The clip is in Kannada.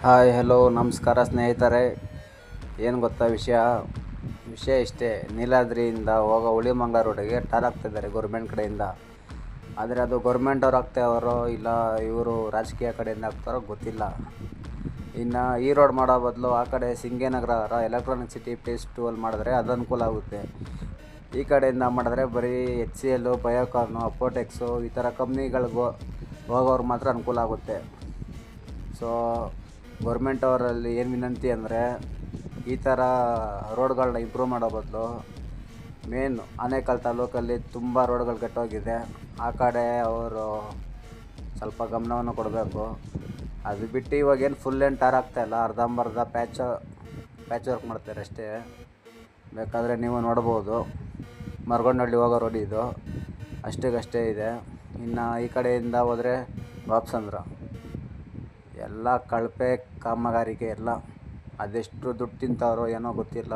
ಹಾಯ್ ಹಲೋ ನಮಸ್ಕಾರ ಸ್ನೇಹಿತರೆ. ಏನು ಗೊತ್ತಾ ವಿಷಯ ಇಷ್ಟೇ. ನೀಲಾದ್ರಿಯಿಂದ ಹೋಗೋ ಹುಳಿಮಂಗ್ಲ ರೋಡಿಗೆ ಟಾರ್ ಹಾಕ್ತಿದ್ದಾರೆ ಗೌರ್ಮೆಂಟ್ ಕಡೆಯಿಂದ. ಆದರೆ ಅದು ಗೌರ್ಮೆಂಟ್ ಅವ್ರು ಹಾಕ್ತಾರೋ ಇಲ್ಲ ಇವರು ರಾಜಕೀಯ ಕಡೆಯಿಂದ ಹಾಕ್ತಾರೋ ಗೊತ್ತಿಲ್ಲ. ಇನ್ನು ಈ ರೋಡ್ ಮಾಡೋ ಬದಲು ಆ ಕಡೆ ಸಿಂಗೇನಗರ ಎಲೆಕ್ಟ್ರಾನಿಕ್ ಸಿಟಿ ಫೇಸ್ 2 ಅಲ್ಲಿ ಮಾಡಿದ್ರೆ ಅದು ಅನುಕೂಲ ಆಗುತ್ತೆ. ಈ ಕಡೆಯಿಂದ ಮಾಡಿದ್ರೆ ಬರೀ HCL, ಬಯೋಕಾರ್ನು, ಅಪೋಟೆಕ್ಸು ಈ ಥರ ಕಂಪ್ನಿಗಳಿಗೂ ಹೋಗೋರು ಮಾತ್ರ ಅನುಕೂಲ ಆಗುತ್ತೆ. ಸೊ ಗೌರ್ಮೆಂಟ್ ಅವರಲ್ಲಿ ಏನು ವಿನಂತಿ ಅಂದರೆ, ಈ ಥರ ರೋಡ್ಗಳನ್ನ ಇಂಪ್ರೂವ್ ಮಾಡೋ ಬದಲು ಮೇನ್ ಆನೇಕಲ್ ತಾಲೂಕಲ್ಲಿ ತುಂಬ ರೋಡ್ಗಳು ಕೆಟ್ಟೋಗಿದೆ. ಆ ಕಡೆ ಅವರು ಸ್ವಲ್ಪ ಗಮನವನ್ನು ಕೊಡಬೇಕು. ಅದು ಬಿಟ್ಟು ಇವಾಗೇನು ಫುಲ್ ಏನು ಟಾರ್ ಆಗ್ತಾಯಿಲ್ಲ, ಅರ್ಧಂಬರ್ಧ ಪ್ಯಾಚ್ ವರ್ಕ್ ಮಾಡ್ತಾರೆ ಅಷ್ಟೇ. ಬೇಕಾದರೆ ನೀವು ನೋಡ್ಬೋದು. ಮರಗೊಂಡಳ್ಳಿ ಹೋಗೋ ರೋಡ್ ಇದು, ಅಷ್ಟೇ ಇದೆ. ಇನ್ನು ಈ ಕಡೆಯಿಂದ ಹೋದರೆ ಬಾಪ್ಸಂದ್ರ ಎಲ್ಲ ಕಳಪೆ ಕಾಮಗಾರಿಗೆ ಎಲ್ಲ. ಅದೆಷ್ಟು ದುಡ್ಡು ತಿಂತಾರೋ ಏನೋ ಗೊತ್ತಿಲ್ಲ.